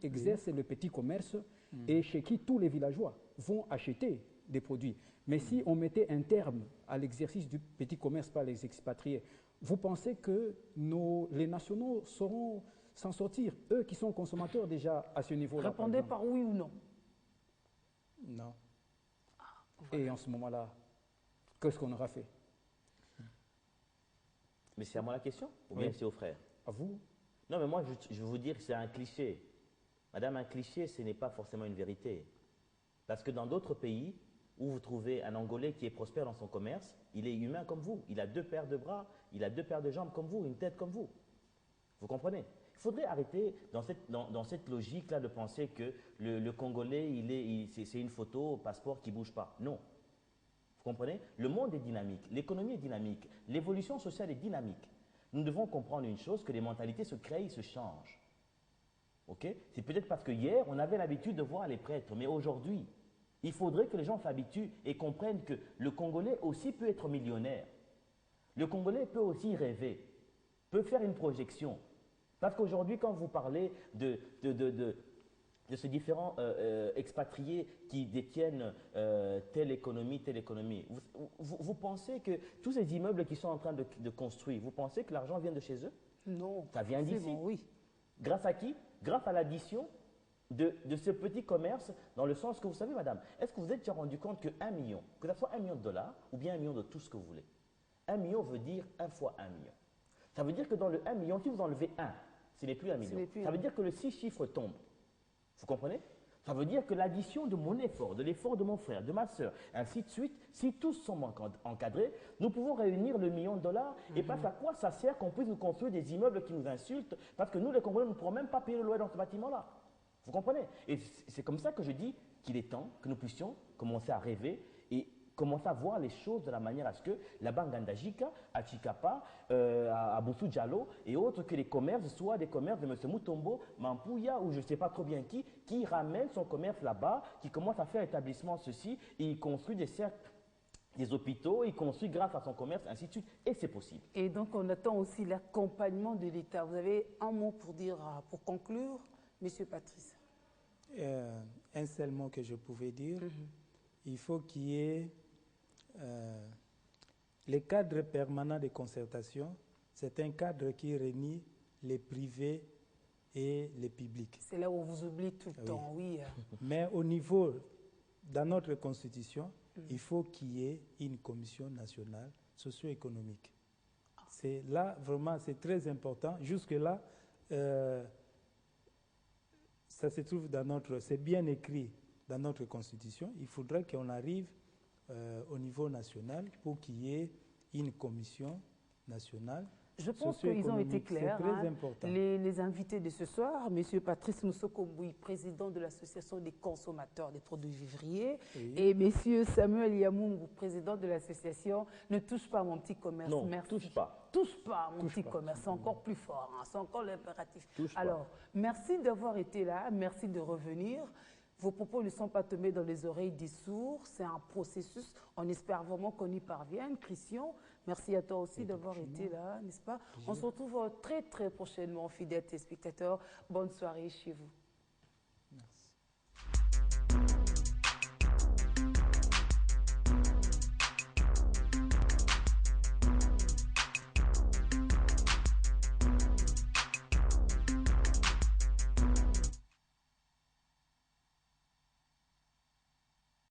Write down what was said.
qui exercent le petit commerce et chez qui tous les villageois vont acheter des produits. Mais si on mettait un terme à l'exercice du petit commerce par les expatriés, vous pensez que les nationaux sauront s'en sortir, eux qui sont consommateurs déjà à ce niveau-là? Répondez par oui ou non. Non. Et en ce moment-là, qu'est-ce qu'on aura fait? Mais c'est à moi la question ou bien c'est aux frères? À vous? Non, mais moi, je vais vous dire que c'est un cliché. Madame, un cliché, ce n'est pas forcément une vérité. Parce que dans d'autres pays où vous trouvez un Angolais qui est prospère dans son commerce, il est humain comme vous. Il a 2 paires de bras, il a 2 paires de jambes comme vous, une tête comme vous. Vous comprenez? Il faudrait arrêter dans cette logique-là de penser que le Congolais, c'est une photo au passeport qui ne bouge pas. Non. Vous comprenez? Le monde est dynamique, l'économie est dynamique, l'évolution sociale est dynamique. Nous devons comprendre une chose, que les mentalités se créent, se changent. Okay? C'est peut-être parce que hier, on avait l'habitude de voir les prêtres, mais aujourd'hui, il faudrait que les gens s'habituent et comprennent que le Congolais aussi peut être millionnaire. Le Congolais peut aussi rêver, peut faire une projection. Parce qu'aujourd'hui, quand vous parlez de ces différents expatriés qui détiennent telle économie, vous pensez que tous ces immeubles qu'ils sont en train de construire, vous pensez que l'argent vient de chez eux? Non. Ça vient d'ici. Bon, oui. Grâce à qui? Grâce à l'addition de ce petit commerce, dans le sens que vous savez, madame, est-ce que vous êtes déjà rendu compte que 1 million, que ce soit 1 million de dollars ou bien 1 million de tout ce que vous voulez, 1 million veut dire 1 fois 1 million. Ça veut dire que dans le 1 million, si vous enlevez 1, ce n'est plus 1 million. Ça veut dire que le 6 chiffres tombe. Vous comprenez? Ça veut dire que l'addition de mon effort, de l'effort de mon frère, de ma soeur, ainsi de suite, si tous sont encadrés, nous pouvons réunir le million de dollars. Et parce à quoi ça sert qu'on puisse nous construire des immeubles qui nous insultent? Parce que nous, les Congolais, nous ne pourrons même pas payer le loyer dans ce bâtiment-là. Vous comprenez? Et c'est comme ça que je dis qu'il est temps que nous puissions commencer à rêver et commencer à voir les choses de la manière à ce que la Bangandajika, à Chikapa, à Boussou Diallo et autres, que les commerces soient des commerces de M. Mutombo, Mampouya ou je ne sais pas trop bien qui ramène son commerce là-bas, qui commence à faire établissement ceci, et il construit des cercles, des hôpitaux, il construit grâce à son commerce, ainsi de suite, et c'est possible. Et donc on attend aussi l'accompagnement de l'État. Vous avez un mot pour dire, pour conclure, M. Patrice? Un seul mot que je pouvais dire, il faut qu'il y ait les cadres permanents de concertation. C'est un cadre qui réunit les privés et les publics. C'est là où on vous oublie tout le temps, oui. Mais au niveau, dans notre constitution, il faut qu'il y ait une commission nationale socio-économique. C'est là, vraiment, c'est très important. Jusque-là, ça se trouve dans notre, c'est bien écrit dans notre constitution. Il faudrait qu'on arrive au niveau national pour qu'il y ait une commission nationale. Je pense qu'ils ont été clairs. C'est très important. Les invités de ce soir, M. Patrice Moussokomboui, président de l'Association des consommateurs des produits vivriers, et M. Samuel Yamungu, président de l'association Ne touche pas à mon petit commerce. Non, merci. touche pas. Touche pas à mon petit commerce, c'est encore plus fort, hein, c'est encore l'impératif. Alors, merci d'avoir été là, merci de revenir. Vos propos ne sont pas tombés dans les oreilles des sourds, c'est un processus. On espère vraiment qu'on y parvienne. Christian, merci à toi aussi d'avoir été là, n'est-ce pas? On se retrouve très très prochainement, fidèles téléspectateurs. Bonne soirée chez vous. Merci.